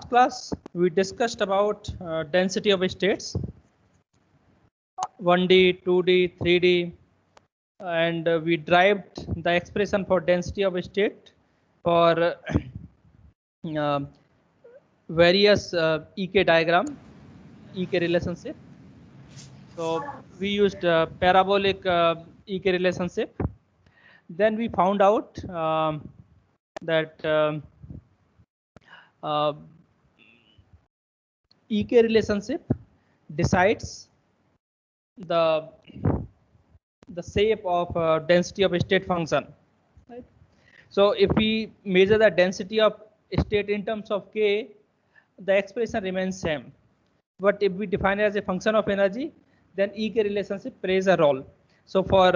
last class we discussed about density of states, 1D, 2D, 3D, and we derived the expression for density of a state for various EK diagram, EK relationship. So we used parabolic EK relationship. Then we found out that EK relationship decides the shape of density of a state function. Right? So if we measure the density of state in terms of K, the expression remains same. But if we define it as a function of energy, then EK relationship plays a role. So for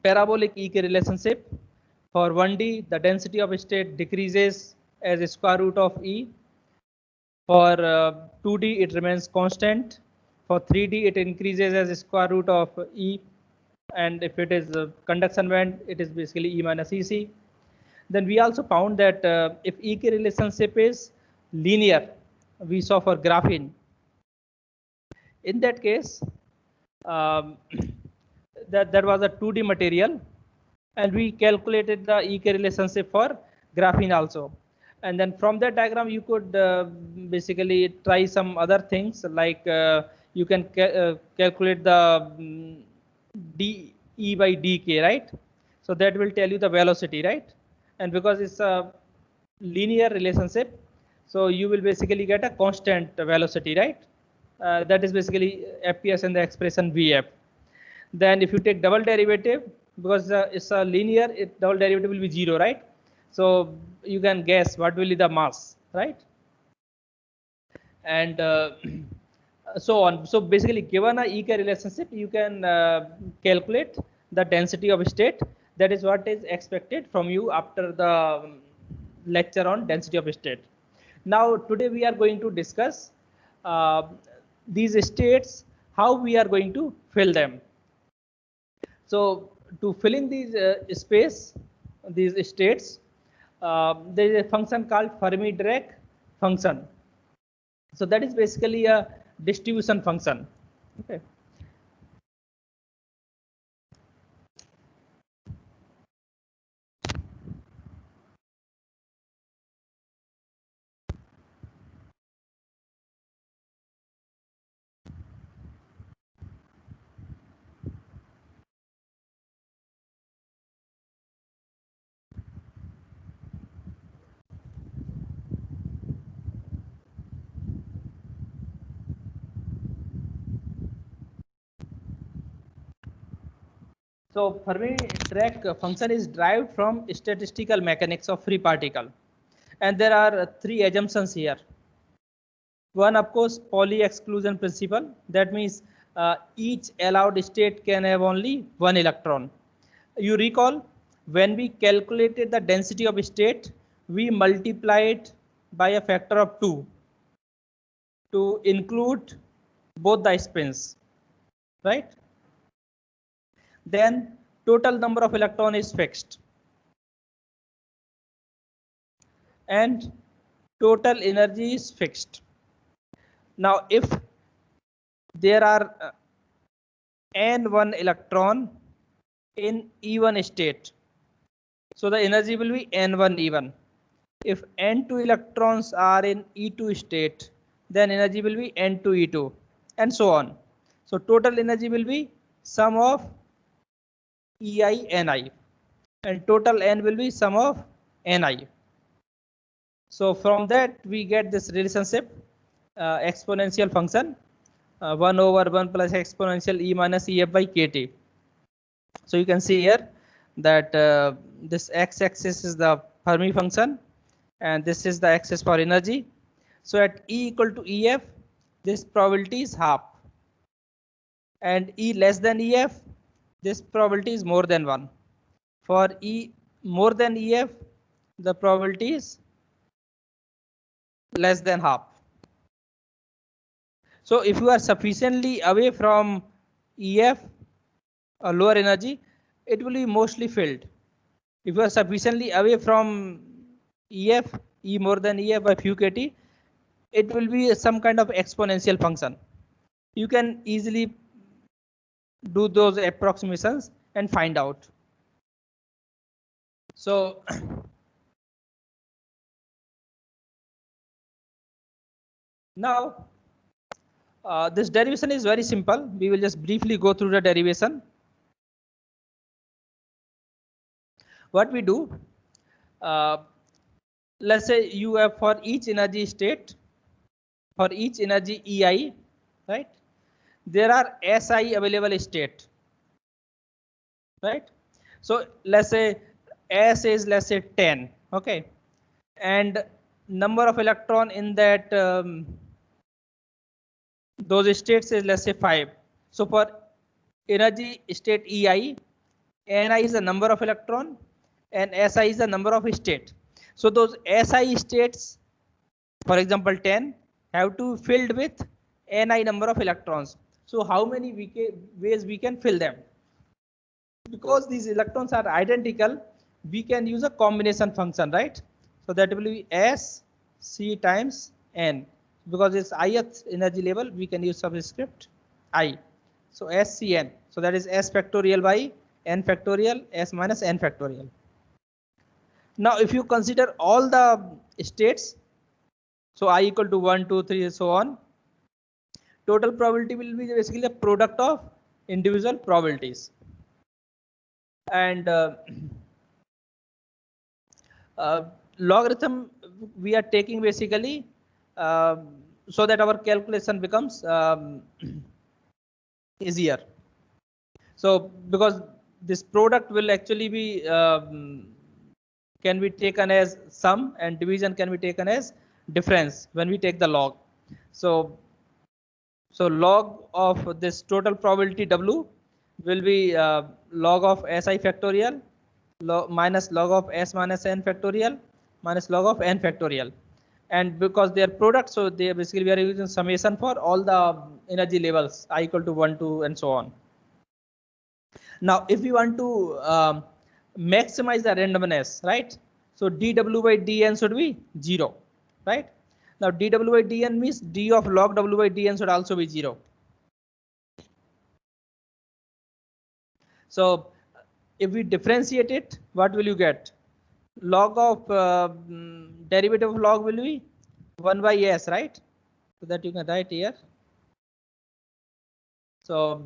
parabolic EK relationship, for 1D, the density of a state decreases as a square root of E. For 2D, it remains constant. For 3D, it increases as a square root of E. And if it is a conduction band, it is basically E minus EC. Then we also found that if EK relationship is linear, we saw for graphene. In that case, that was a 2D material, and we calculated the EK relationship for graphene also. And then from that diagram, you could basically try some other things like you can calculate the dE by dK, right? So that will tell you the velocity, right? And because it's a linear relationship, so you will basically get a constant velocity, right? That is basically FPS in the expression VF. Then if you take double derivative, because it's a linear, double derivative will be 0, right? So you can guess what will be the mass, right? And so on. So basically, given a EK relationship, you can calculate the density of a state. That is what is expected from you after the lecture on density of a state. Now today we are going to discuss these states, how we are going to fill them. So to fill in these space, these states, there is a function called Fermi-Dirac function. So that is basically a distribution function. Okay. So Fermi-Dirac function is derived from statistical mechanics of free particle, and there are three assumptions here. One, of course, Pauli exclusion principle. That means each allowed state can have only one electron. You recall when we calculated the density of a state, we multiplied by a factor of 2 to include both the spins, right? Then total number of electron is fixed, and total energy is fixed. Now if there are n1 electron in E1 state, so the energy will be n1 E1. If n2 electrons are in E2 state, then energy will be n2 E2, and so on. So total energy will be sum of EI Ni, and total N will be sum of Ni. So from that we get this relationship, exponential function 1 over 1 plus exponential E minus EF by KT. So you can see here that this x-axis is the Fermi function, and this is the axis for energy. So at E equal to EF, this probability is half, and E less than EF, this probability is more than 1. For E more than EF, the probability is less than half. So if you are sufficiently away from EF, or lower energy, it will be mostly filled. If you are sufficiently away from EF, E more than EF by few kT, it will be some kind of exponential function. You can easily do those approximations and find out. So now this derivation is very simple. We will just briefly go through the derivation. What we do, let's say you have for each energy state, for each energy EI, right? There are SI available state, right? So let's say S is, let's say 10, okay, and number of electron in that those states is, let's say 5. So for energy state EI, Ni is the number of electron and Si is the number of state. So those Si states, for example 10, have to be filled with Ni number of electrons. So how many ways we can fill them? Because these electrons are identical, we can use a combination function, right? So that will be S C times N. Because it's ith energy level, we can use subscript I. So SCN. So that is S factorial by N factorial, S minus N factorial. Now if you consider all the states, so I equal to 1, 2, 3, so on, total probability will be basically a product of individual probabilities. And logarithm we are taking basically so that our calculation becomes easier. So because this product will actually be can be taken as sum and division can be taken as difference when we take the log. So log of this total probability W will be log of Si factorial minus log of S minus N factorial minus log of N factorial. And because they are products, so they basically we are using summation for all the energy levels I equal to 1, 2, and so on. Now if we want to maximize the randomness, right? So dW by dN should be 0, right? Now dW by dN means d of log W by dN should also be 0. So if we differentiate it, what will you get? Log of derivative of log will be 1 by S, right? So that you can write here. So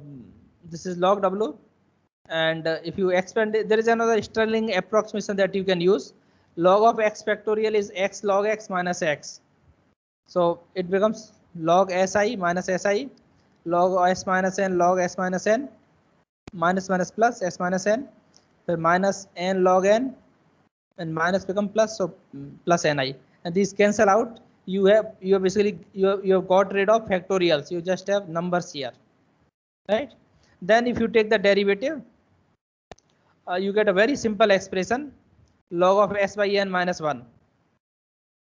this is log W. And if you expand it, there is another Stirling approximation that you can use. Log of x factorial is x log x minus x. So it becomes log Si minus Si, log S minus N log S minus N, minus minus plus S minus N, then minus N log N, and minus become plus, so plus Ni. And these cancel out. You have basically you have got rid of factorials. You just have numbers here, right? Then if you take the derivative, you get a very simple expression, log of S by N minus 1.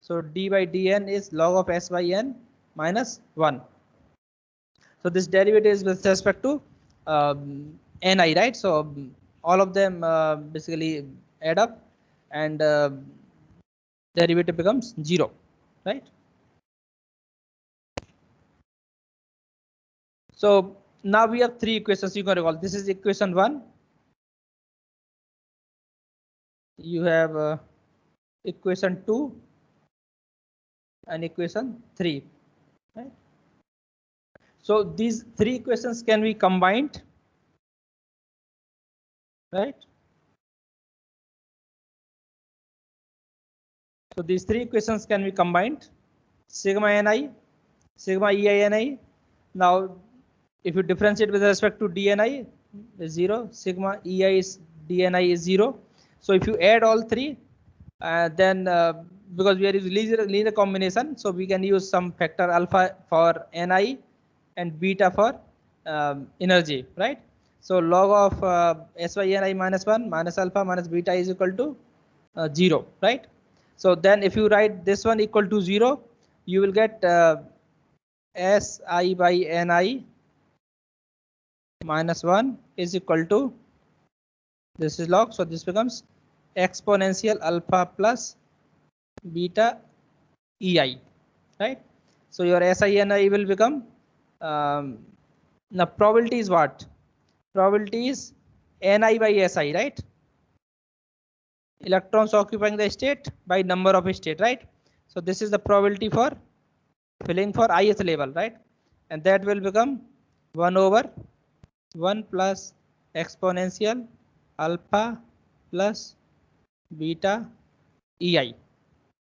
So d by dN is log of S by N minus 1. So this derivative is with respect to Ni, right? So all of them basically add up and derivative becomes 0, right? So now we have three equations you can recall. This is equation 1. You have equation 2 and equation 3, right? So these three equations can be combined, right? So these three equations can be combined, sigma Ni, sigma Ei Ni. Now if you differentiate with respect to dni is 0, sigma Ei is dni is 0. So if you add all three, then because we are using linear combination, so we can use some factor alpha for Ni and beta for energy, right? So log of S by Ni minus 1 minus alpha minus beta is equal to 0, right? So then if you write this one equal to 0, you will get Si by Ni minus 1 is equal to, this is log, so this becomes exponential alpha plus beta EI, right? So your SI will become, now probability is what? Probability is Ni by Si, right? Electrons occupying the state by number of state, right? So this is the probability for filling for ith level, right? And that will become 1 over 1 plus exponential alpha plus beta EI,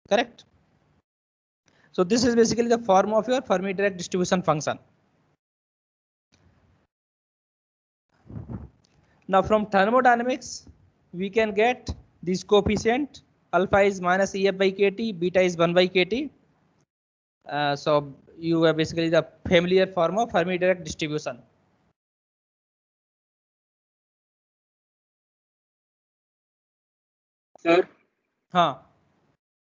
correct? So this is basically the form of your Fermi-Dirac distribution function. Now from thermodynamics, we can get this coefficient. Alpha is minus EF by kT, beta is 1 by kT. So you have basically the familiar form of Fermi-Dirac distribution. Sir? Huh.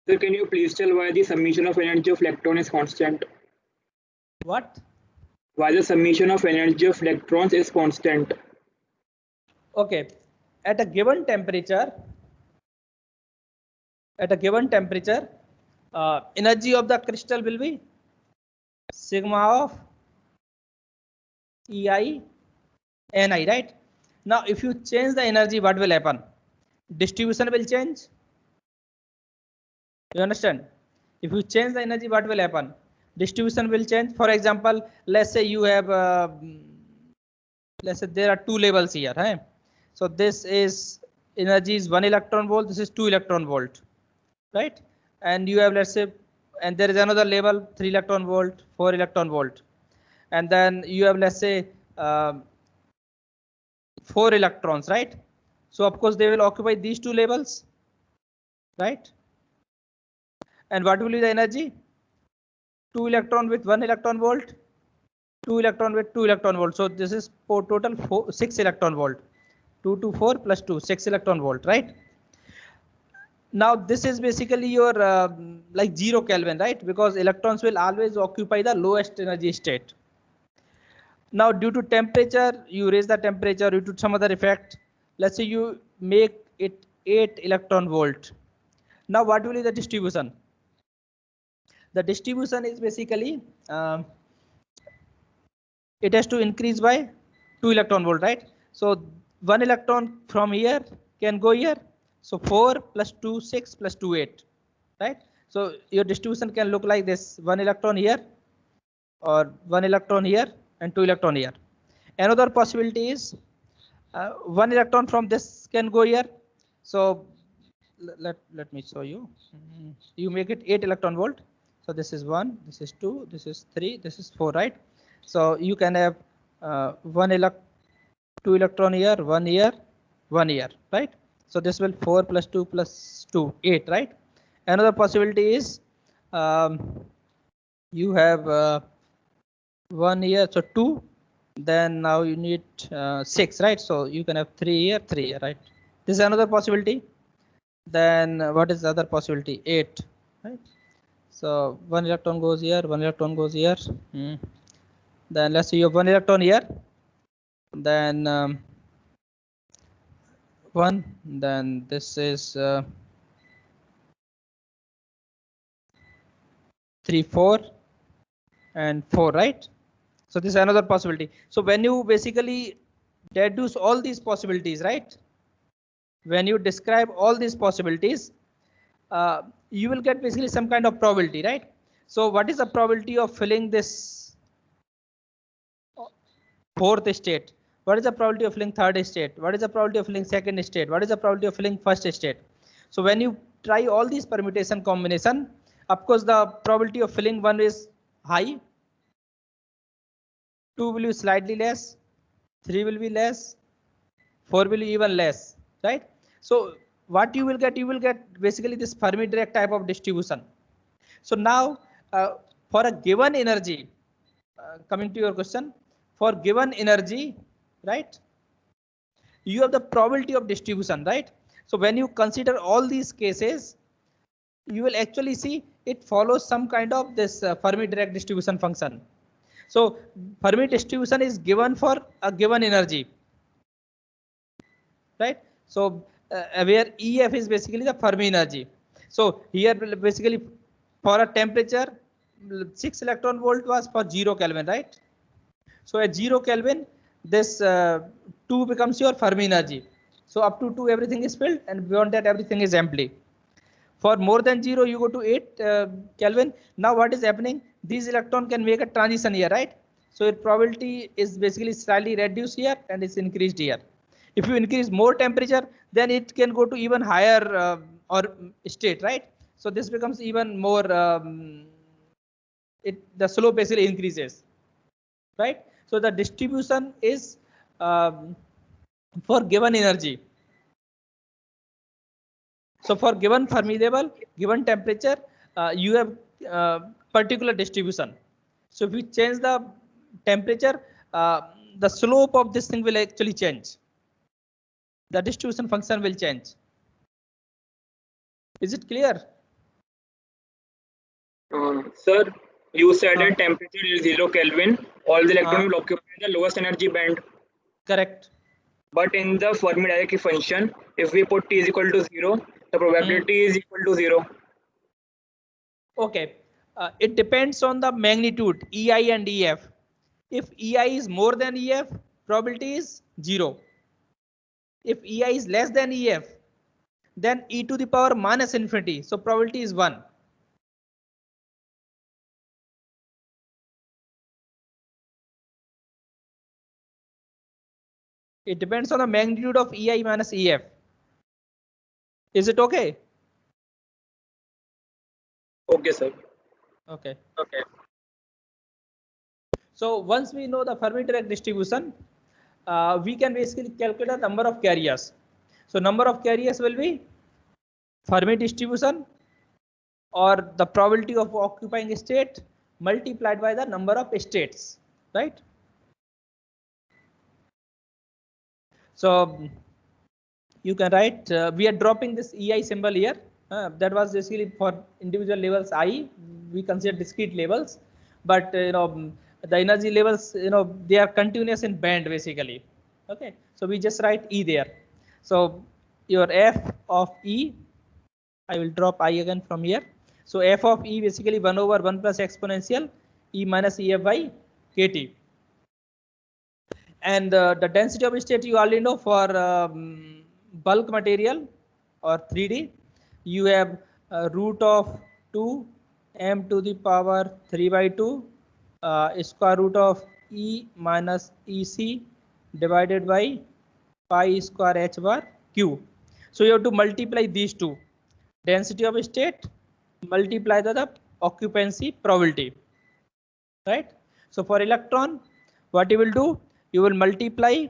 Sir, can you please tell why the summation of energy of electron is constant? What? Why the summation of energy of electrons is constant? Okay. At a given temperature, energy of the crystal will be sigma of EI Ni, right? Now if you change the energy, what will happen? Distribution will change. You understand? If you change the energy, what will happen? Distribution will change. For example, let's say you have, let's say there are two levels here, right? So this is energy is 1 electron volt, this is 2 electron volt, right? And you have, let's say, and there is another level 3 electron volt, 4 electron volt, and then you have, let's say, 4 electrons, right? So of course they will occupy these two levels, right? And what will be the energy? 2 electron with 1 electron volt, 2 electron with 2 electron volt. So this is for total 6 electron volt. 2 to 4 plus 2, 6 electron volt, right? Now this is basically your like 0 Kelvin, right? Because electrons will always occupy the lowest energy state. Now due to temperature, you raise the temperature due to some other effect. Let's say you make it 8 electron volt. Now what will be the distribution? The distribution is basically it has to increase by 2 electron volt, right? So 1 electron from here can go here. So 4 plus 2, 6 plus 2, 8, right? So your distribution can look like this: 1 electron here, or 1 electron here, and 2 electron here. Another possibility is 1 electron from this can go here. So let me show you. You make it 8 electron volt. So this is 1, this is 2, this is 3, this is 4, right? So you can have 2 electron here, 1 here, 1 here, right? So this will 4 plus 2 plus 2, 8, right? Another possibility is you have 1 here, so 2. Then now you need 6, right? So you can have 3 here, 3 here, right? This is another possibility. Then what is the other possibility? 8, right? So 1 electron goes here, 1 electron goes here. Then let's say you have 1 electron here, then 1, then this is 3, 4, and 4, right? So this is another possibility. So when you basically deduce all these possibilities, right? When you describe all these possibilities, you will get basically some kind of probability, right? So what is the probability of filling this fourth state? What is the probability of filling third state? What is the probability of filling second state? What is the probability of filling first state? So when you try all these permutation combination, of course the probability of filling one is high, 2 will be slightly less, 3 will be less, 4 will be even less, right? So what you will get basically this Fermi-Dirac type of distribution. So now for a given energy, coming to your question, for given energy, right, you have the probability of distribution, right? So when you consider all these cases, you will actually see it follows some kind of this Fermi-Dirac distribution function. So Fermi distribution is given for a given energy, right? So where EF is basically the Fermi energy. So here basically for a temperature 6 electron volt was for 0 Kelvin, right? So at 0 Kelvin, this 2 becomes your Fermi energy. So up to 2 everything is filled, and beyond that everything is empty. For more than 0 you go to 8 Kelvin. Now what is happening? These electron can make a transition here, right? So its probability is basically slightly reduced here and it's increased here. If you increase more temperature, then it can go to even higher or state, right? So this becomes even more, the slope basically increases, right? So the distribution is for given energy. So for given Fermi level, given temperature, you have particular distribution. So if we change the temperature, the slope of this thing will actually change. The distribution function will change. Is it clear? Sir, you said at temperature is 0 Kelvin, all the electrons will occupy the lowest energy band. Correct. But in the Fermi Dirac function, if we put T is equal to 0, the probability is equal to 0. Okay. It depends on the magnitude EI and EF. If EI is more than EF, probability is 0. If EI is less than EF, then e to the power minus infinity. So probability is 1. It depends on the magnitude of EI minus EF. Is it okay? Okay, sir. Okay. Okay. So once we know the Fermi Dirac distribution, we can basically calculate the number of carriers. So number of carriers will be Fermi distribution or the probability of occupying a state multiplied by the number of states, right? So you can write, we are dropping this EI symbol here. That was basically for individual levels I. We consider discrete levels, but the energy levels, they are continuous in band basically. Okay, so we just write E there. So your F of E, I will drop I again from here. So F of E basically 1 over 1 plus exponential E minus EF by KT. And the density of state you already know for bulk material or 3D, you have root of 2 m to the power 3 by 2 square root of E minus EC divided by pi square h bar q. So you have to multiply these two, density of state multiply the occupancy probability, right? So for electron, what you will do, you will multiply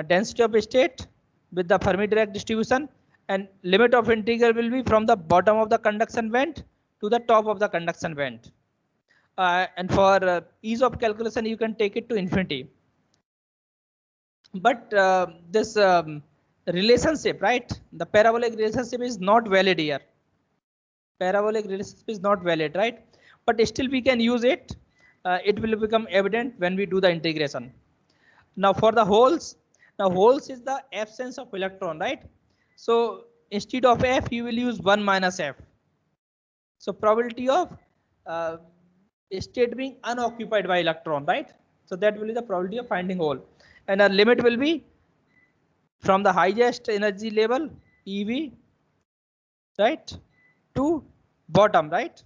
density of state with the Fermi Dirac distribution, and limit of integral will be from the bottom of the conduction band to the top of the conduction band. And for ease of calculation, you can take it to infinity. But this relationship, right? The parabolic relationship is not valid here. Parabolic relationship is not valid, right? But still we can use it. It will become evident when we do the integration. Now for the holes, now holes is the absence of electron, right? So instead of F, you will use 1 minus F. So probability of state being unoccupied by electron, right? So that will be the probability of finding hole. And our limit will be from the highest energy level, EV, right, to bottom, right?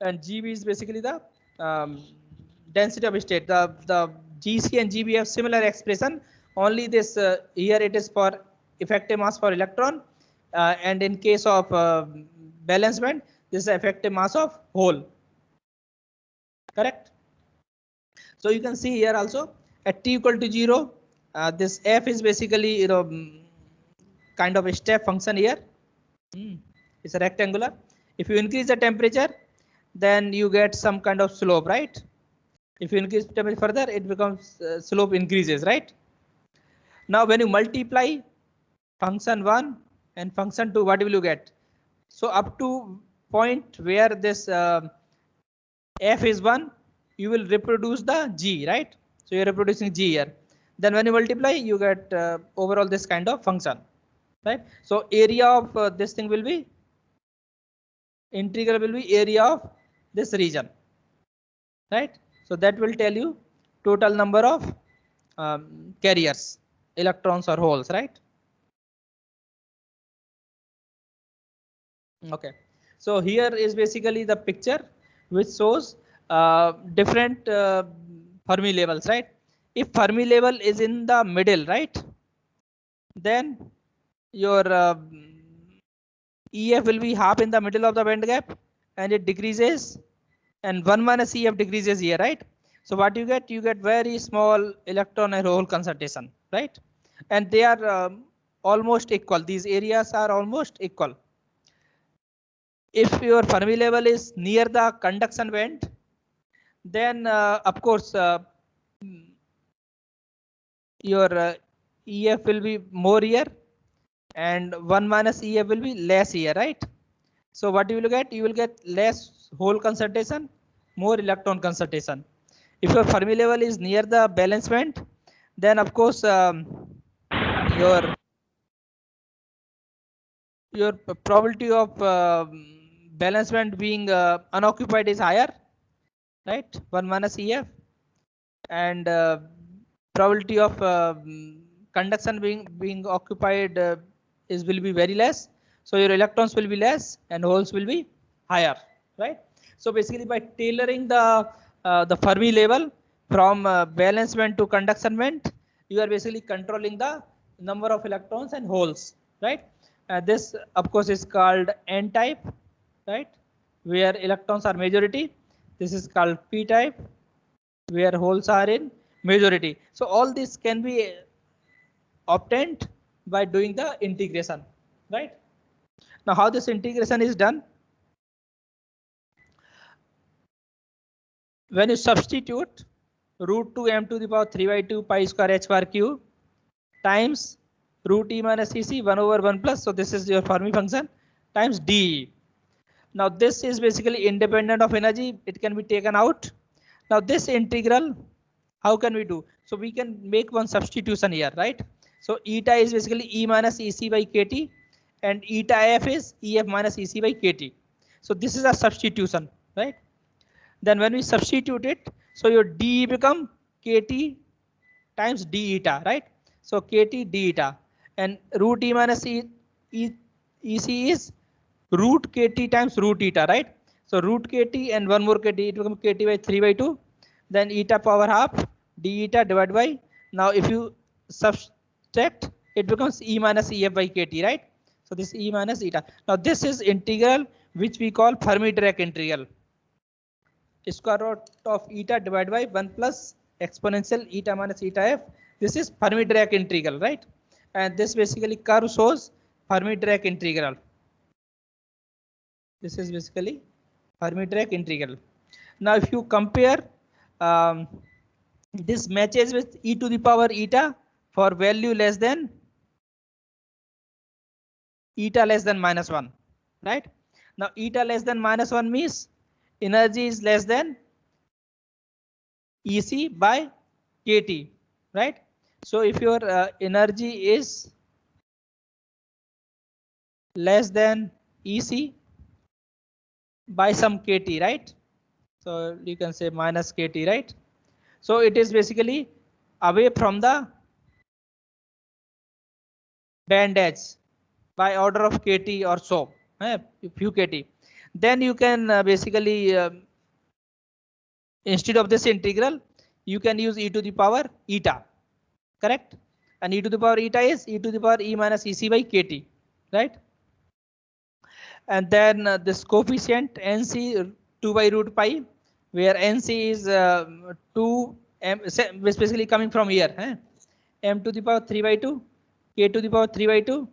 And GB is basically the density of state. The GC and GB have similar expression. Only this here it is for effective mass for electron, and in case of valence band, this is effective mass of hole. Correct. So you can see here also at t equal to 0, this F is basically kind of a step function here. It's a rectangular. If you increase the temperature, then you get some kind of slope, right? If you increase temperature further, it becomes slope increases, right? Now when you multiply function 1 and function 2, what will you get? So up to point where this F is 1, you will reproduce the G, right? So you're reproducing G here. Then when you multiply, you get overall this kind of function. right? So area of this thing will be integral will be area of this region, right? So that will tell you total number of carriers, electrons or holes, right? Okay, so here is basically the picture which shows different Fermi levels, right? If Fermi level is in the middle, right, then your EF will be half in the middle of the band gap and it decreases, and 1 minus EF decreases here, right? So what you get? You get very small electron and hole concentration, right? And they are almost equal. These areas are almost equal. If your Fermi level is near the conduction band, then of course your EF will be more here and 1 minus EF will be less here, right? So what you will get? You will get less hole concentration, more electron concentration. If your Fermi level is near the valence band, then of course your your probability of valence band being unoccupied is higher, right? 1 minus EF, and probability of conduction being occupied is will be very less. So your electrons will be less and holes will be higher, right? So basically by tailoring the Fermi level from valence band to conduction band, you are basically controlling the number of electrons and holes, right? This of course is called N type, right, where electrons are majority. This is called P type, where holes are in majority. So all this can be obtained by doing the integration, right? Now how this integration is done? When you substitute root 2 m to the power 3 by 2 pi square h bar q times root e minus ec 1 over 1 plus, so this is your Fermi function, times d. Now this is basically independent of energy, it can be taken out. Now this integral, how can we do? So we can make one substitution here, right? So eta is basically E minus EC by KT and eta F is EF minus EC by KT. So this is a substitution, right? Then when we substitute it, so your D become KT times D eta, right? So KT D eta and root E minus EC is root KT times root eta, right? So root KT and one more KT, it becomes KT by 3 by 2. Then eta power half d eta divided by, now if you subtract, it becomes E minus EF by KT, right? So this E minus eta. Now this is integral which we call Fermi-Dirac integral. Square root of eta divided by 1 plus exponential eta minus eta f. This is Fermi-Dirac integral, right? And this basically curve shows Fermi-Dirac integral. This is basically Fermi-Dirac integral. Now if you compare this matches with e to the power eta for value less than eta less than minus 1, right? Now eta less than minus 1 means energy is less than EC by KT, right? So if your energy is less than EC by some KT, right? So you can say minus KT, right? So it is basically away from the band edge by order of KT or so, few KT. Then you can basically instead of this integral, you can use e to the power eta, correct? And e to the power eta is e to the power E minus EC by KT, right? And then this coefficient NC 2 by root pi, where NC is 2 m, basically coming from here, m to the power 3 by 2, k to the power 3 by 2,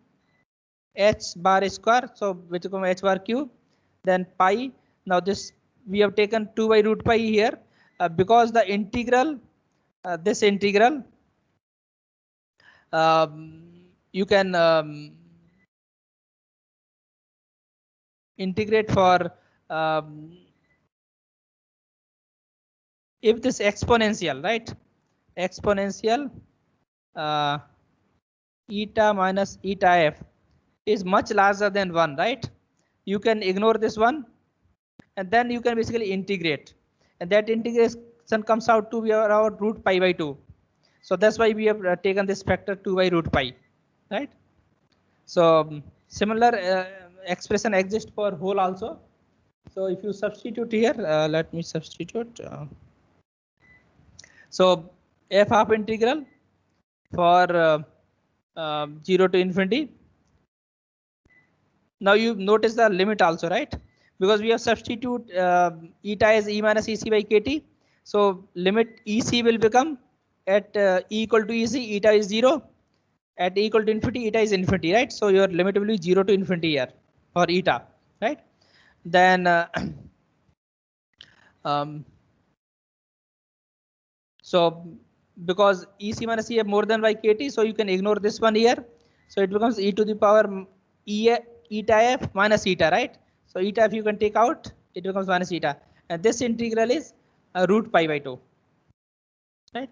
h bar square, so which become h bar cube, then pi. Now this we have taken 2 by root pi here because the integral, this integral, you can integrate for if this exponential, right? Exponential eta minus eta f. is much larger than 1, right? You can ignore this one, and then you can basically integrate, and that integration comes out to be around root pi by 2. So that's why we have taken this factor 2 by root pi, right? So similar expression exists for whole also. So if you substitute here, let me substitute. So f half integral for 0 to infinity. Now you notice the limit also, right? Because we have substitute eta as e minus ec by kt. So limit ec will become at e equal to ec, eta is 0. At e equal to infinity, eta is infinity, right? So your limit will be 0 to infinity here for eta, right? Then so because ec minus e have more than by kt, so you can ignore this one here. So it becomes e to the power eta f minus eta, right? So eta f you can take out, it becomes minus eta, and this integral is root pi by 2, right?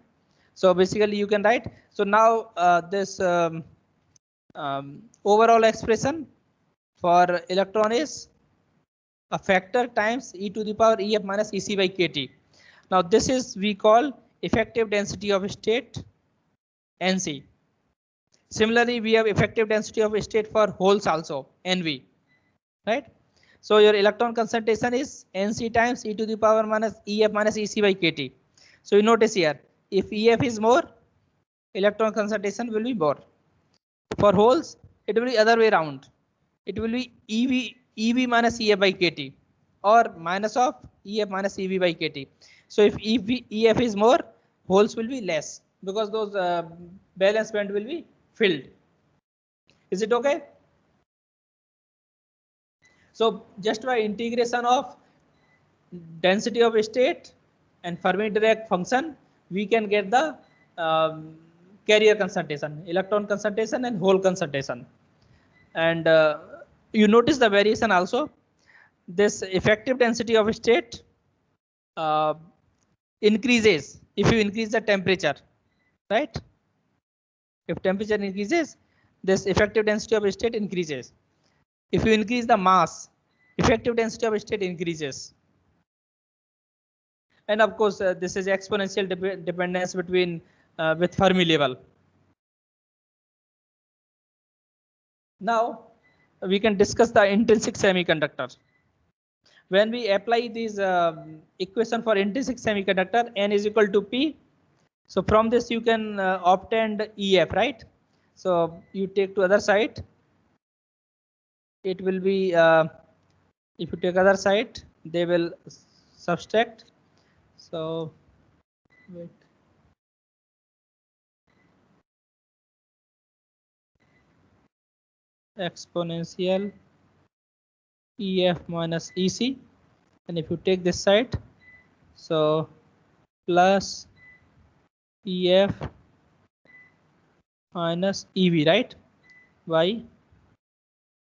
So basically you can write. So now this overall expression for electron is a factor times e to the power ef minus ec by kt. Now this is we call effective density of state, NC. Similarly, we have effective density of state for holes also, NV, right? So your electron concentration is NC times e to the power minus ef minus ec by kt. So you notice here, if ef is more, electron concentration will be more. For holes, it will be other way around. It will be ev minus ef by kt, or minus of ef minus ev by kt. So if ef is more, holes will be less, because those valence band will be filled. Is it okay? So just by integration of density of state and Fermi-Dirac function, we can get the carrier concentration, electron concentration, and hole concentration. And you notice the variation also. This effective density of state increases if you increase the temperature, right? If temperature increases, this effective density of state increases. If you increase the mass, effective density of state increases. And of course, this is exponential dependence between with Fermi level. Now we can discuss the intrinsic semiconductor. When we apply this equation for intrinsic semiconductor, n is equal to p. So from this you can obtain EF, right? So you take to other side. It will be if you take other side, they will subtract. So wait. Exponential EF minus EC, and if you take this side, so plus EF minus EV, right, by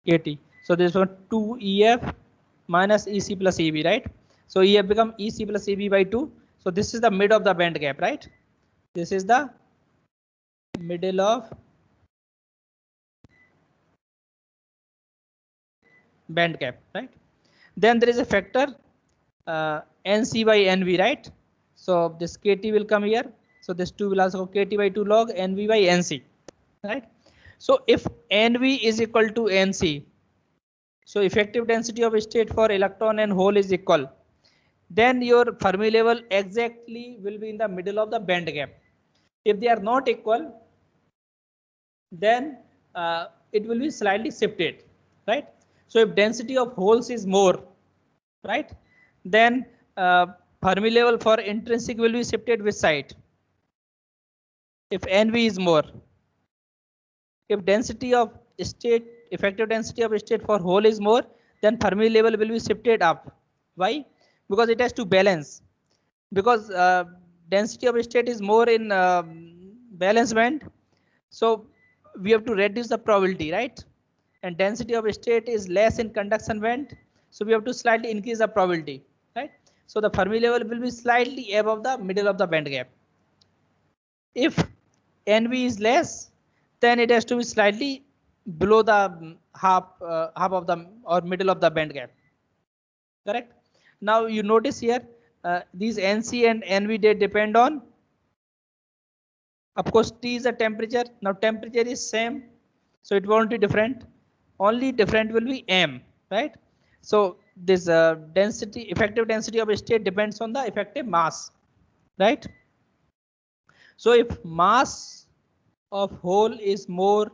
KT. So this one 2 EF minus EC plus EV, right? So EF become EC plus EV by 2. So this is the mid of the band gap, right? This is the middle of band gap, right? Then there is a factor NC by NV, right? So this KT will come here. So this 2 will also go KT by 2 log NV by NC, right? So if NV is equal to NC, so effective density of state for electron and hole is equal, then your Fermi level exactly will be in the middle of the band gap. If they are not equal, then it will be slightly shifted, right? So if density of holes is more, right, then Fermi level for intrinsic will be shifted which side? If NV is more. If density of state, effective density of state for hole is more, then Fermi level will be shifted up. Why? Because it has to balance. Because density of state is more in valence band, so we have to reduce the probability, right? And density of state is less in conduction band, so we have to slightly increase the probability, right? So the Fermi level will be slightly above the middle of the band gap. If NV is less, then it has to be slightly below the half of the or middle of the band gap. Correct. Now you notice here these NC and NV, they depend on, of course, T is a temperature. Now temperature is same, so it won't be different. Only different will be M, right? So this density, effective density of a state depends on the effective mass, right? So if mass of hole is more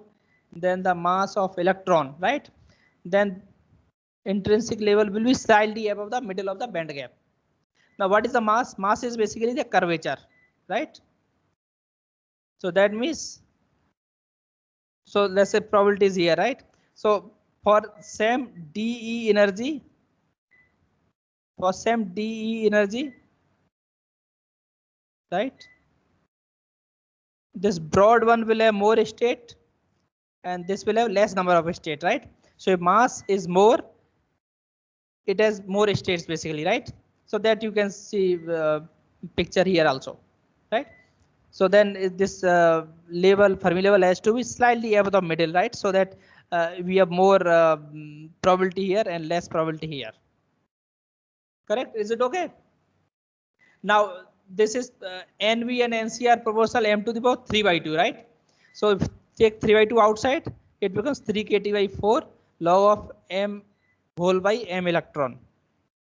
than the mass of electron, right, then intrinsic level will be slightly above the middle of the band gap. Now what is the mass? Mass is basically the curvature, right? So that means, so let's say probability is here, right? So for same DE energy, right, this broad one will have more state and this will have less number of state, right? So if mass is more, it has more states basically, right? So that you can see picture here also, right? So then this level, Fermi level has to be slightly above the middle, right? So that we have more probability here and less probability here. Correct? Is it okay? Now this is NV and NC are proportional m to the power 3 by 2, right? So if take 3 by 2 outside, it becomes 3 kT by 4 log of m whole by m electron,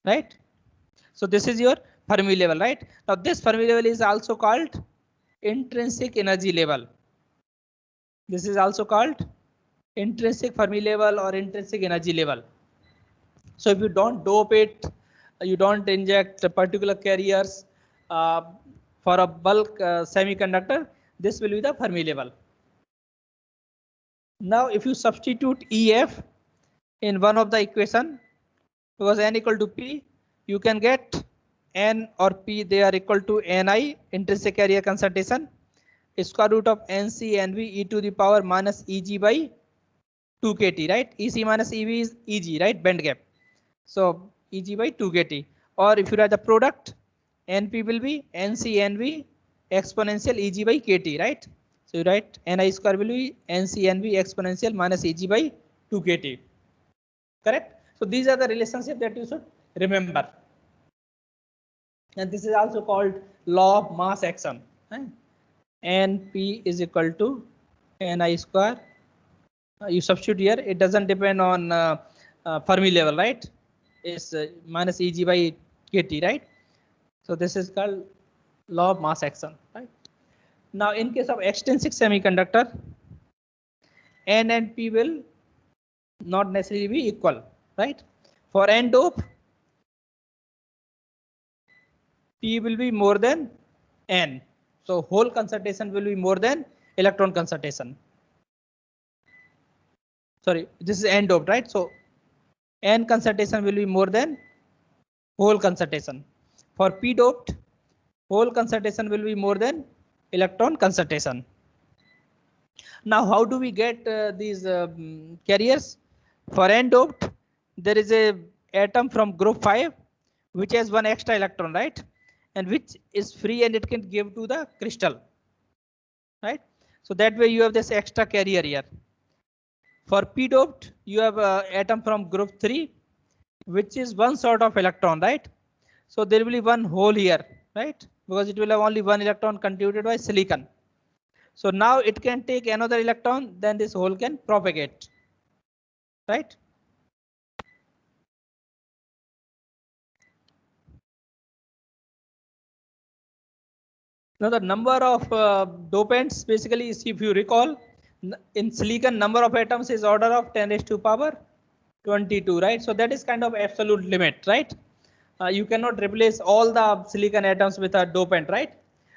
right? So this is your Fermi level, right? Now this Fermi level is also called intrinsic energy level. This is also called intrinsic Fermi level or intrinsic energy level. So if you don't dope it, you don't inject particular carriers for a bulk semiconductor, this will be the Fermi level. Now if you substitute EF in one of the equation, because n equal to P, you can get N or P, they are equal to Ni, intrinsic carrier concentration, square root of NC NV e to the power minus Eg by 2 kT, right? EC minus EV is Eg, right? Band gap. So Eg by 2 kT. Or if you write the product, NP will be NC NV exponential Eg by kT, right? So you write Ni square will be NC NV exponential minus Eg by 2 kT. Correct? So these are the relationships that you should remember. And this is also called law of mass action. Right? Np is equal to Ni square. You substitute here, it doesn't depend on Fermi level, right? It's minus Eg by kT, right? So this is called law of mass action, right? Now in case of extrinsic semiconductor, N and P will not necessarily be equal, right? For N dope, P will be more than N. So hole concentration will be more than electron concentration. Sorry, this is N doped, right? So N concentration will be more than hole concentration. For P doped, hole concentration will be more than electron concentration. Now, how do we get these carriers? For N doped, there is a atom from group 5 which has one extra electron, right? And which is free and it can give to the crystal, right? So that way you have this extra carrier here. For P doped, you have an atom from group 3 which is one sort of electron, right? So there will be one hole here, right? Because it will have only one electron contributed by silicon. So now it can take another electron, then this hole can propagate, right? Now the number of dopants basically is, if you recall, in silicon number of atoms is order of 10 raised to power 22, right? So that is kind of absolute limit, right? You cannot replace all the silicon atoms with a dopant, right?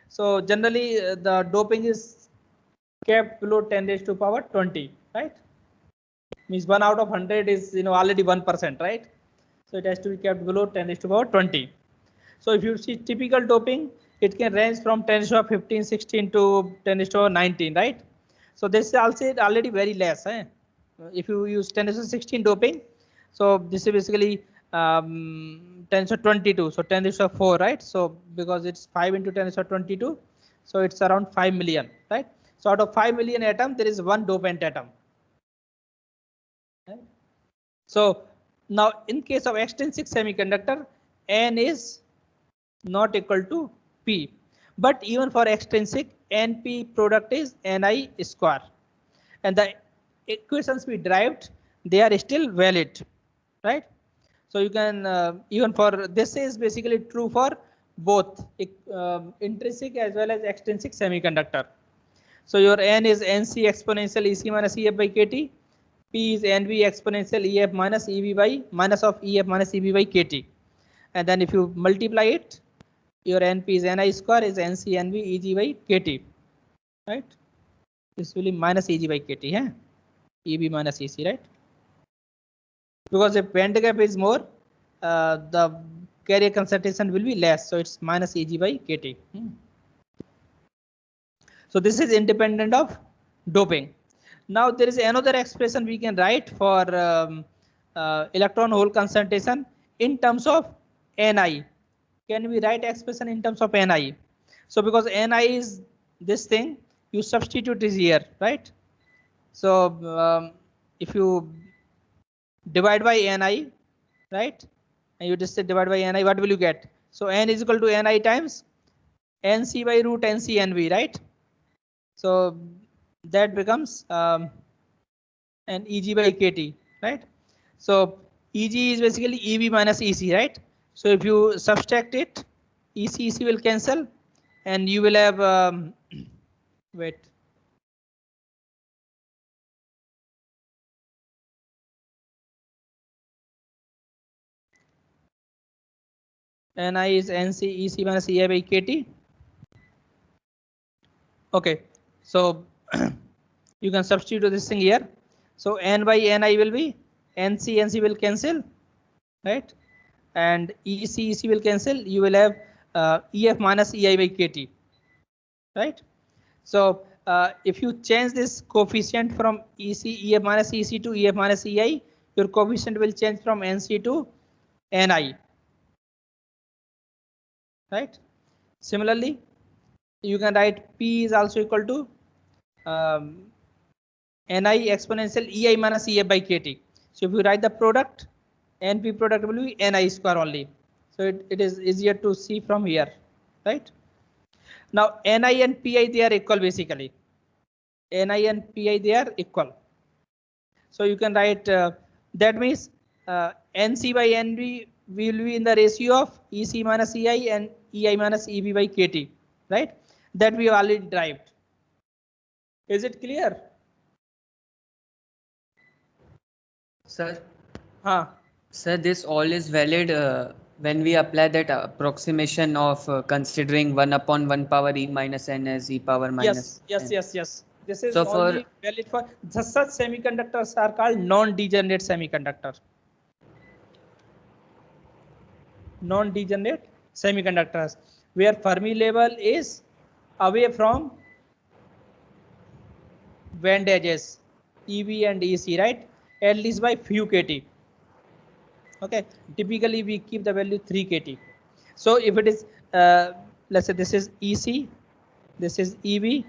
So generally the doping is kept below 10 raised to power 20, right? Means 1 out of 100 is already 1%, right? So it has to be kept below 10 raised to power 20. So if you see typical doping, it can range from 10 raised to power 15, 16 to 10 raised to power 19, right? So this is also already very less. If you use 10 raised to 16 doping, so this is basically 10 raised to 22, so 10 raised to 4, right? So because it's 5 into 10 raised to 22, so it's around 5 million, right? So out of 5 million atom, there is one dopant atom. Right? So now in case of extrinsic semiconductor, N is not equal to P. But even for extrinsic, NP product is Ni square. And the equations we derived, they are still valid, right? So you can even for this is basically true for both intrinsic as well as extrinsic semiconductor. So your N is Nc exponential Ec minus Ef by Kt. P is Nv exponential Ef minus Ev by minus of Ef minus Ev by Kt. And then if you multiply it, your Np is Ni square is Nc Nv Eg by Kt. Right? This will be minus Eg by Kt. Yeah? Eb minus Ec, right? Because if band gap is more, the carrier concentration will be less. So it's minus Eg by Kt. So this is independent of doping. Now there is another expression we can write for electron hole concentration in terms of Ni. Can we write expression in terms of Ni? So because Ni is this thing, you substitute is here, right? So if you divide by Ni, right? And you just say divide by Ni, what will you get? So N is equal to Ni times Nc by root Nc Nv, right? So that becomes an Eg by Kt, right? So Eg is basically Ev minus Ec, right? So if you subtract it, Ec will cancel, and you will have wait. Ni is Nc Ec minus Ei by Kt. Okay, so you can substitute this thing here. So N by Ni will be Nc will cancel, right? And Ec will cancel. You will have Ef minus Ei by Kt, right? So if you change this coefficient from Ef minus Ec to Ef minus Ei, your coefficient will change from Nc to Ni, right? Similarly, you can write P is also equal to Ni exponential Ei minus Ef by Kt. So if you write the product, NP product will be Ni square only. So it is easier to see from here, right? Now Ni and Pi, they are equal basically. Ni and Pi, they are equal. So you can write that means Nc by Nv will be in the ratio of Ec minus Ei and Ei minus Ev by Kt, right? That we have already derived. Is it clear? Sir, Huh. sir, this all is valid when we apply that approximation of considering 1 upon 1 power e minus n as e power minus Yes. This is So for only valid for such semiconductors are called non-degenerate semiconductor. Non-degenerate semiconductors where Fermi level is away from band edges Ev and Ec, right? At least by few Kt. Okay, typically we keep the value 3 Kt. So if it is let's say this is Ec, this is Ev,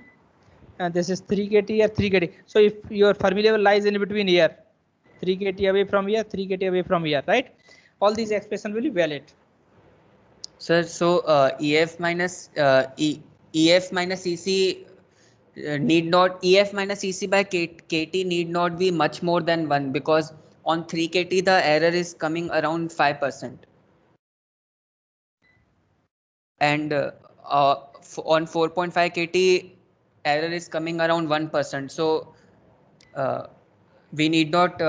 and this is 3 Kt or 3 Kt. So if your Fermi level lies in between here, 3 Kt away from here, 3 Kt away from here, right? All these expressions will be valid. Sir, so EF minus EF minus EC need not EF minus EC by KT need not be much more than 1 because on 3 KT the error is coming around 5%. And on 4.5 KT error is coming around 1%. So we need not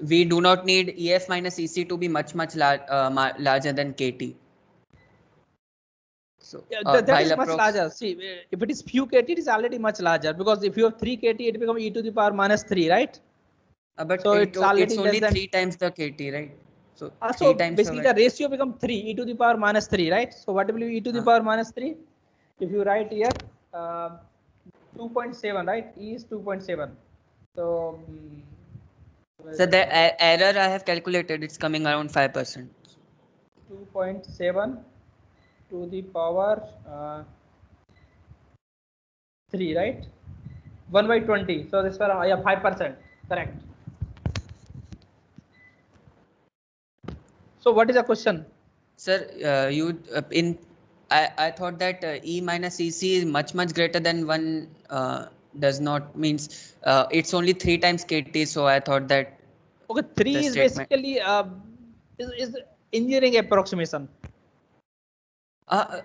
we do not need EF minus EC to be much larger than KT. So That is much larger. See, if it is few Kt, it is already much larger because if you have 3 Kt, it becomes e to the power minus 3, right? But so it's only 3 times the KT, right? So 3 times basically the ratio becomes 3 e to the power minus 3, right? So what will be e to the power minus 3? If you write here 2.7, right? E is 2.7. So the error I have calculated, it's coming around 5%. 2.7 to the power 3, right? 1 by 20. So this was 5%. Correct. So what is the question? Sir, I thought that E minus EC is much greater than 1, does not means it's only 3 times KT, so I thought that Okay, the 3 is statement. basically is engineering approximation.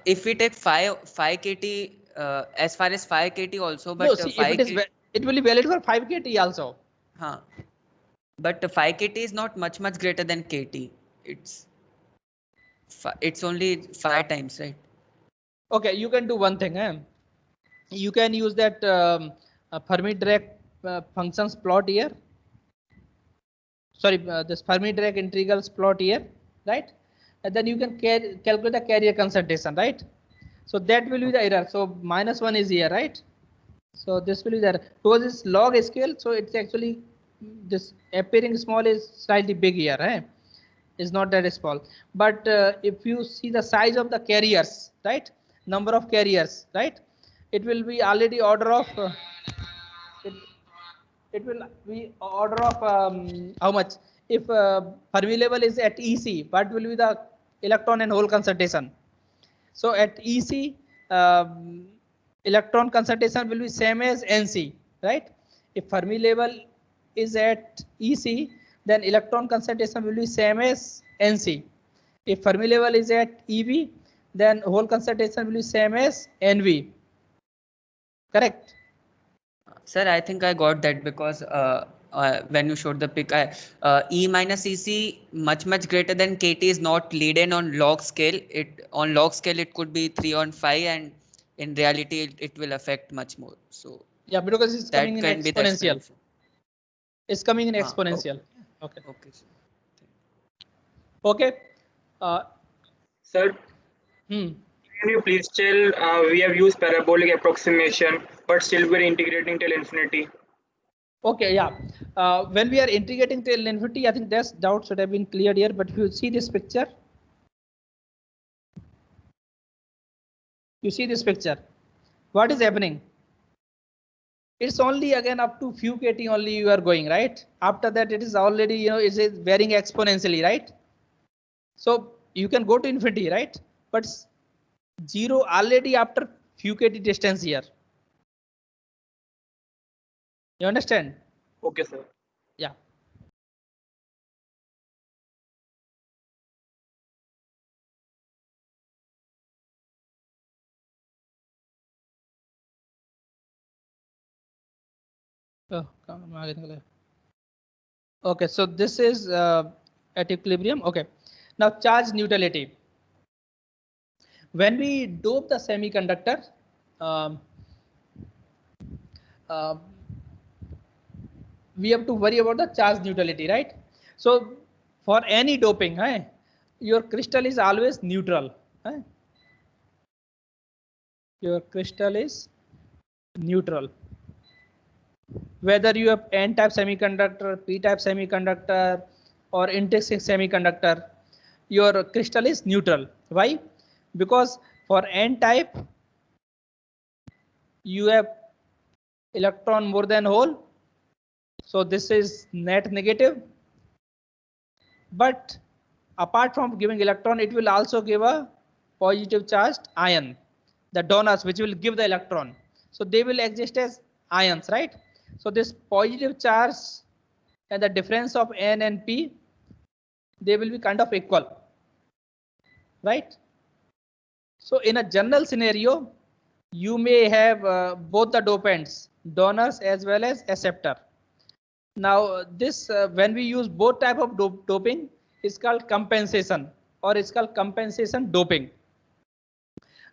If we take 5 KT, as far as 5 KT also, No, but see, if 5 it is KT, it will be valid for 5 KT also. but 5 KT is not much greater than KT. It's only 5 times, right? Okay, you can do one thing. You can use that Fermi-Dirac functions plot here. Sorry, this Fermi-Dirac integrals plot here, right? And then you can calculate the carrier concentration, right? So that will be the error. So -1 is here, right? So this will be there because it's log scale. So it's actually this appearing small is slightly big here, eh? Is not that small. But if you see the size of the carriers, right? Number of carriers, right? It will be already order of it will be order of how much? If Fermi level is at EC, what will be the electron and hole concentration? So at EC, electron concentration will be same as NC, right? If Fermi level is at EC, then electron concentration will be same as NC. If Fermi level is at EV, then hole concentration will be same as NV. Correct? Sir, I think I got that because when you showed the pic, E minus EC much greater than KT is not lead-in on log scale. On log scale it could be 3/5, and in reality it will affect much more. So yeah, because it's coming that in can be the exponential. explanation. It's coming in exponential. Okay. Okay. Okay. Sir, can you please tell, we have used parabolic approximation, but still we're integrating till infinity. Okay, yeah. When we are integrating till infinity, I think this doubt should have been cleared here. But if you see this picture, what is happening? It's only again up to few KT only you are going, right? After that, it is already, it is varying exponentially, right? So you can go to infinity, right? But 0 already after few KT distance here. You understand? Okay, sir. Yeah. Okay, so this is at equilibrium. Okay, now charge neutrality. When we dope the semiconductor, we have to worry about the charge neutrality, right? So for any doping, your crystal is always neutral. Your crystal is neutral. Whether you have N-type semiconductor, P-type semiconductor, or intrinsic semiconductor, your crystal is neutral. Why? Because for N-type, you have electron more than hole. So this is net negative. But apart from giving electron, it will also give a positive charged ion, the donors, which will give the electron. So they will exist as ions, right? So this positive charge and the difference of N and P, they will be kind of equal, right? So in a general scenario, you may have both the dopants, donors as well as acceptor. Now this when we use both type of doping is called compensation, or it's called compensation doping.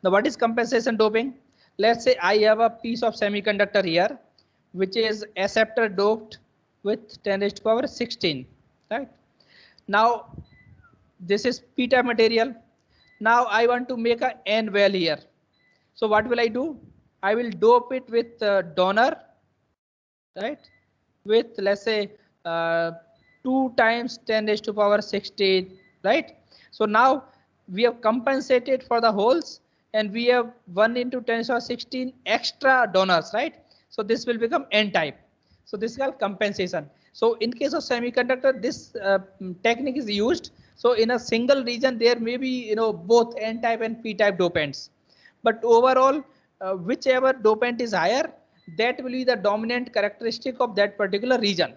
Now what is compensation doping? Let's say I have a piece of semiconductor here which is acceptor doped with 10 raised to power 16, right? Now this is p-type material. Now I want to make a n value here. So what will I do? I will dope it with donor, right? With let's say 2 times 10 raised to power 16, right? So now we have compensated for the holes, and we have 1 into 10 to the power 16 extra donors, right? So this will become n-type. So this is called compensation. So in case of semiconductor, this technique is used. So in a single region, there may be both n-type and p-type dopants, but overall, whichever dopant is higher, that will be the dominant characteristic of that particular region.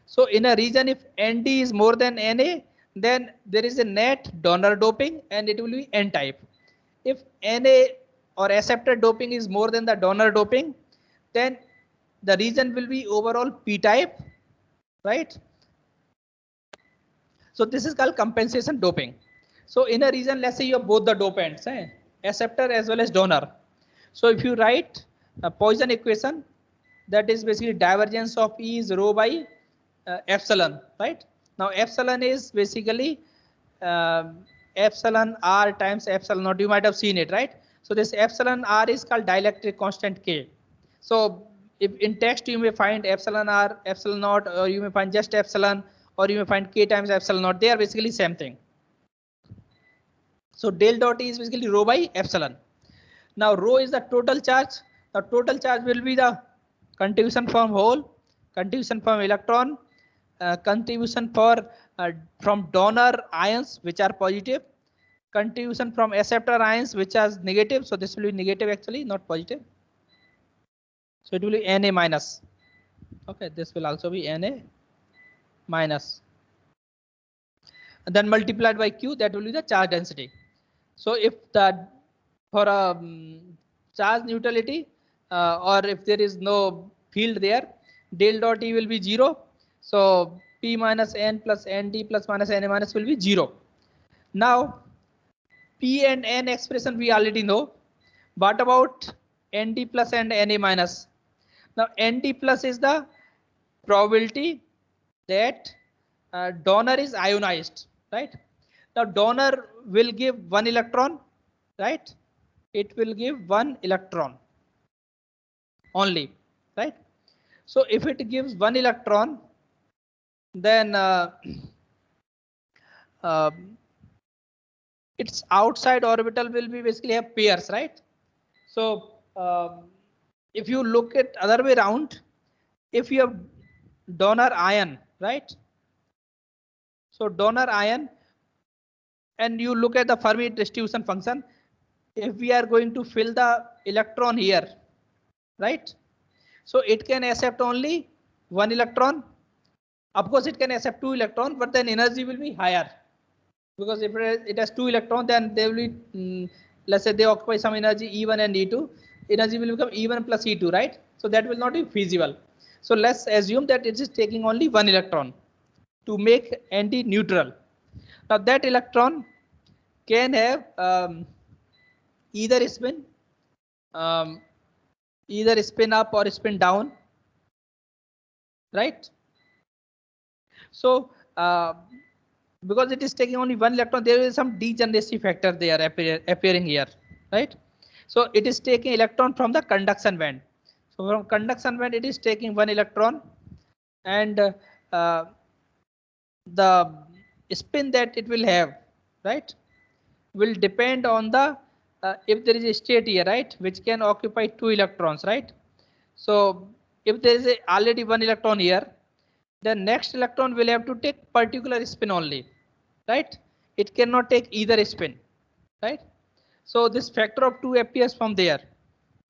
So in a region, if Nd is more than Na, then there is a net donor doping and it will be n-type. If Na or acceptor doping is more than the donor doping, then the region will be overall p-type, right? So this is called compensation doping. So in a region, let's say you have both the dopants, acceptor as well as donor. So if you write a Poisson equation, that is basically divergence of E is rho by epsilon, right? Now epsilon is basically epsilon R times epsilon naught. You might have seen it, right? So this epsilon R is called dielectric constant K. So if in text you may find epsilon R, epsilon naught, or you may find just epsilon, or you may find K times epsilon naught. They are basically same thing. So del dot E is basically rho by epsilon. Now rho is the total charge. The total charge will be the contribution from hole, contribution from electron, contribution from donor ions which are positive, contribution from acceptor ions which are negative. So this will be negative actually, not positive. So it will be Na minus. Okay, this will also be Na minus. And then multiplied by Q, that will be the charge density. So if the for a charge neutrality or if there is no field there, del dot E will be 0. So P minus N plus Nd plus minus Na minus will be 0. Now P and N expression we already know. What about Nd plus and Na minus? Now Nd plus is the probability that donor is ionized, right? Now donor will give 1 electron, right? It will give 1 electron only, right? So if it gives 1 electron, then its outside orbital will be basically have pairs, right? So if you look at other way around, if you have donor ion, right? So donor ion, and you look at the Fermi distribution function, if we are going to fill the electron here, right? So it can accept only 1 electron. Of course, it can accept 2 electrons, but then energy will be higher. Because if it has 2 electrons, then they will be, let's say they occupy some energy E1 and E2. Energy will become E1 plus E2, right? So that will not be feasible. So let's assume that it is taking only 1 electron to make Nd neutral. Now that electron can have either spin up or spin down, right? So because it is taking only 1 electron, there is some degeneracy factor there appearing here, right? So it is taking electron from the conduction band. So from conduction band, it is taking 1 electron, and the spin that it will have, right, will depend on the if there is a state here, right, which can occupy 2 electrons, right? So if there is already 1 electron here, the next electron will have to take particular spin only, right? It cannot take either spin, right? So this factor of 2 appears from there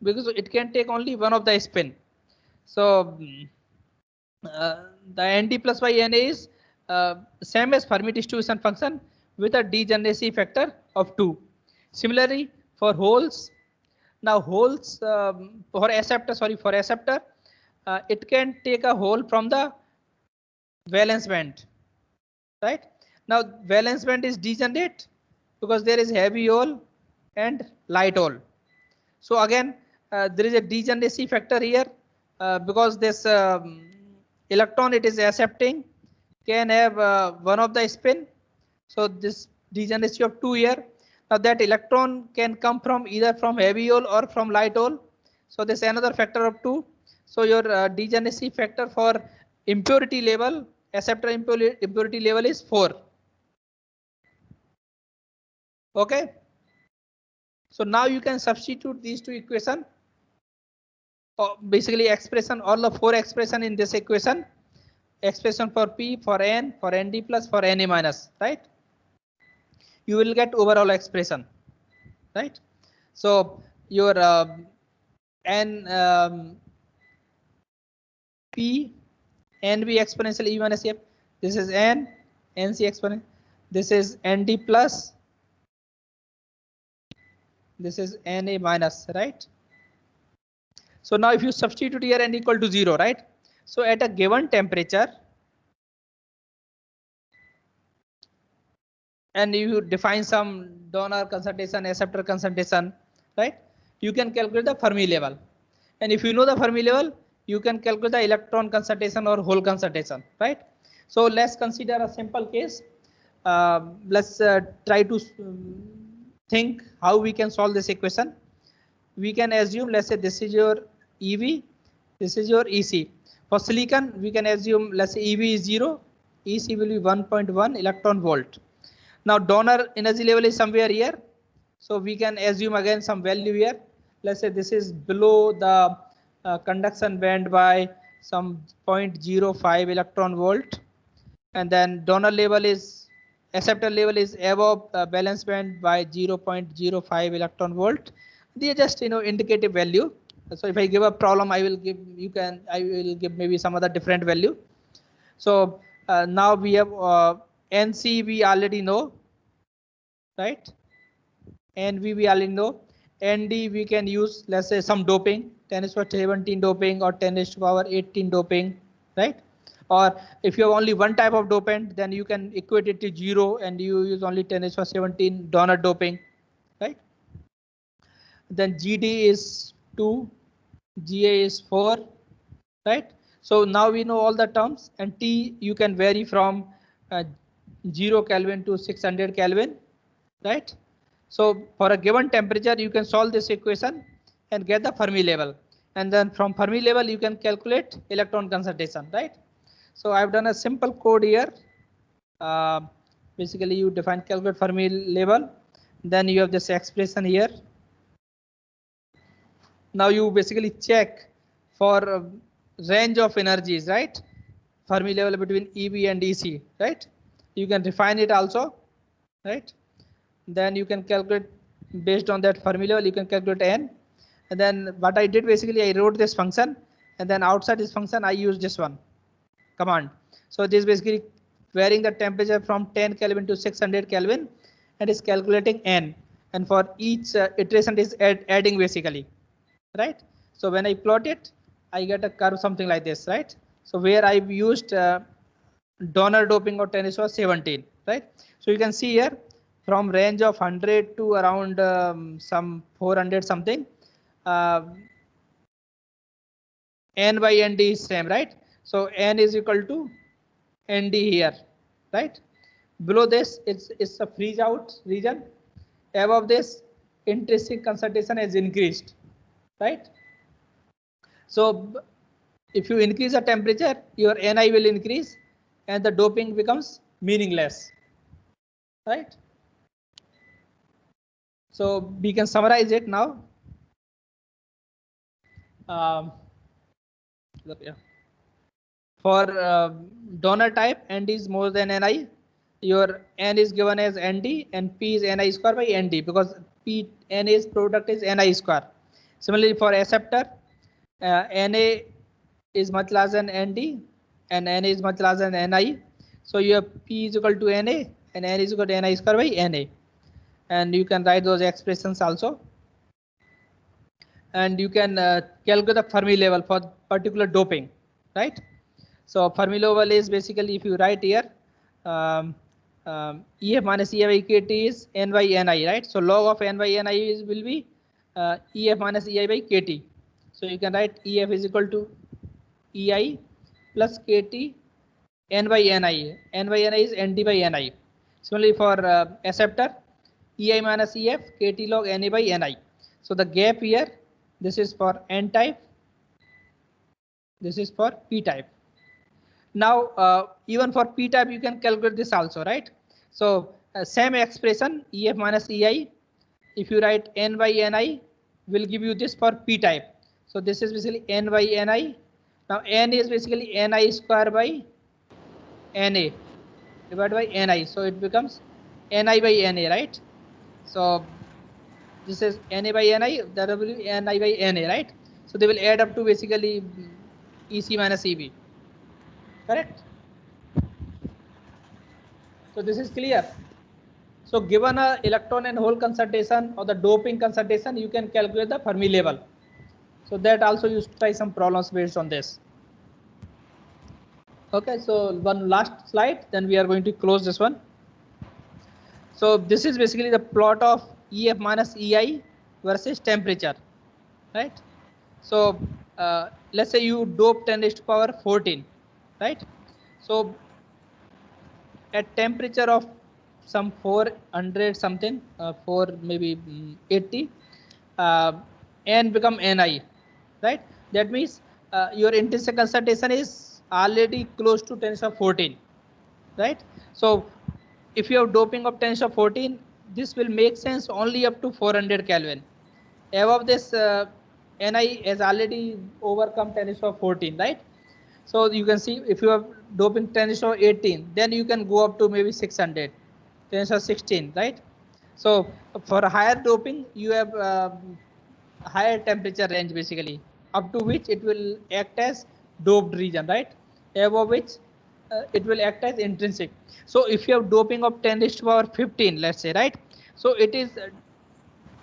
because it can take only one of the spin. So the Nd plus by Na is same as Fermi distribution function with a degeneracy factor of 2. Similarly for holes, now holes for acceptor, it can take a hole from the valence band, right? Now valence band is degenerate because there is heavy hole and light hole. So again there is a degeneracy factor here because this electron it is accepting can have one of the spin. So this degeneracy of 2 here. Now that electron can come from either from heavy hole or from light hole. So this is another factor of 2. So your degeneracy factor for impurity level, acceptor impurity level is 4. Okay. So now you can substitute these two equations. Basically expression, all the 4 expression in this equation, expression for P, for N, for Nd plus, for Na minus, right? you will get overall expression, right? So your n p nb exponential e minus f, this is n nc exponent, this is nd plus, this is na minus, right? So now if you substitute here n equal to 0, right? So at a given temperature, and you define some donor concentration, acceptor concentration, right? You can calculate the Fermi level. And if you know the Fermi level, you can calculate the electron concentration or hole concentration, right? So let's consider a simple case. Let's try to think how we can solve this equation. We can assume, let's say this is your EV, this is your EC. For silicon, we can assume, let's say EV is 0, EC will be 1.1 electron volt. Now donor energy level is somewhere here. So we can assume again some value here. Let's say this is below the conduction band by some 0.05 electron volt. And then donor level is, acceptor level is above valence band by 0.05 electron volt. They are just, indicative value. So if I give a problem, I will give, I will give maybe some other different value. So now we have NC we already know, right? And we already know. ND we can use, let's say some doping, 10^17 doping or 10^18 doping, right? Or if you have only one type of dopant, then you can equate it to 0 and you use only 10^17 donor doping, right? Then GD is 2, GA is 4, right? So now we know all the terms, and T you can vary from 0 Kelvin to 600 Kelvin, right? So for a given temperature, you can solve this equation and get the Fermi level. And then from Fermi level, you can calculate electron concentration, right? So I've done a simple code here. Basically, you define calculate Fermi level. Then you have this expression here. Now you basically check for range of energies, right? Fermi level between EV and EC, right? You can refine it also, right? Then you can calculate based on that Fermi level, you can calculate n. And then what I did basically, I wrote this function, and then outside this function, I used this one command. So this is basically varying the temperature from 10 Kelvin to 600 Kelvin, and is calculating n. And for each iteration is adding basically, right? So when I plot it, I get a curve something like this, right? So where I've used donor doping or 10^17, right? So you can see here from range of 100 to around some 400 something, n by nd is same, right? So n is equal to nd here, right? Below this, it's a freeze out region. Above this, intrinsic concentration is increased, right? So if you increase the temperature, your Ni will increase and the doping becomes meaningless, right? So we can summarize it now. For donor type, Nd is more than Ni. Your N is given as Nd and P is Ni square by Nd, because P Na's product is Ni square. Similarly, for acceptor, Na is much larger than Nd and Na is much larger than Ni. So your P is equal to Na and N is equal to Ni square by Na. And you can write those expressions also. And you can calculate the Fermi level for particular doping, right? So Fermi level is basically, if you write here, EF minus EI by KT is N by Ni, right? So log of N by Ni will be EF minus EI by KT. So you can write EF is equal to EI plus KT N by Ni. N by Ni is Nd by Ni. Similarly for acceptor, EI minus EF KT log Na by Ni. So the gap here, this is for N type, this is for P type. Now even for P type you can calculate this also, right? So same expression EF minus EI, if you write N by Ni will give you this for P type. So this is basically N by Ni. Now N is basically Ni square by Na divided by Ni. So it becomes Ni by Na, right? So this is Na by Ni, that will be Ni by Na, right? So they will add up to basically Ec minus Eb, correct? So this is clear. So given a electron and hole concentration or the doping concentration, you can calculate the Fermi level. So that also you try some problems based on this. Okay, so one last slide, then we are going to close this one. So this is basically the plot of EF minus EI versus temperature, right? So let's say you dope 10 raised to power 14, right? So at temperature of some 400 something, 4 maybe 80, N become Ni, right? That means your intrinsic concentration is already close to 10 to 14, right? So if you have doping of 10 to 14, this will make sense only up to 400 Kelvin. Above this, Ni has already overcome 10 to 14, right? So you can see if you have doping 10 to 18, then you can go up to maybe 600, 10 to 16, right? So for higher doping, you have higher temperature range basically, up to which it will act as doped region, right? Above which it will act as intrinsic. So if you have doping of 10 raised to power 15, let's say, right? So it is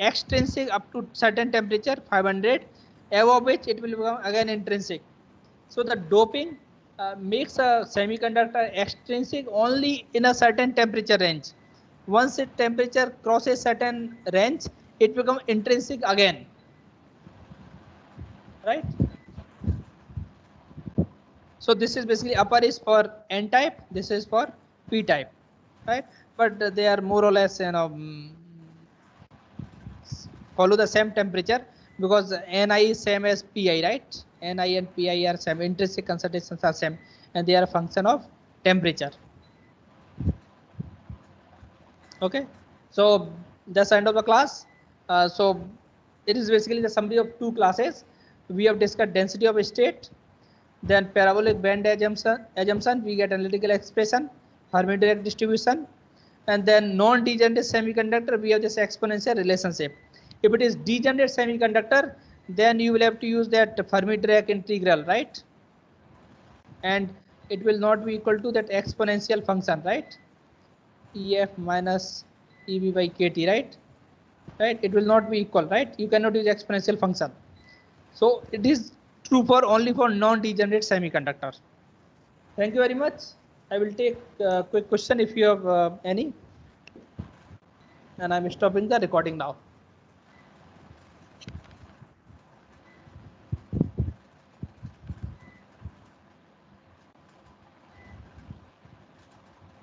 extrinsic up to certain temperature 500, above which it will become again intrinsic. So the doping makes a semiconductor extrinsic only in a certain temperature range. Once its temperature crosses certain range, it becomes intrinsic again, right? So this is basically upper is for N type, this is for P type, right? But they are more or less, follow the same temperature because Ni is same as Pi, right? Ni and Pi are same, intrinsic concentrations are same, and they are a function of temperature. Okay, so that's the end of the class. So it is basically the summary of two classes. We have discussed density of state, then parabolic band assumption, we get analytical expression, Fermi Dirac distribution, and then non-degenerate semiconductor, we have this exponential relationship. If it is degenerate semiconductor, then you will have to use that Fermi Dirac integral, right? And it will not be equal to that exponential function, right? EF minus EB by KT, right? Right? It will not be equal, right? You cannot use exponential function. So it is true for only for non-degenerate semiconductor. Thank you very much. I will take a quick question if you have any. And I'm stopping the recording now.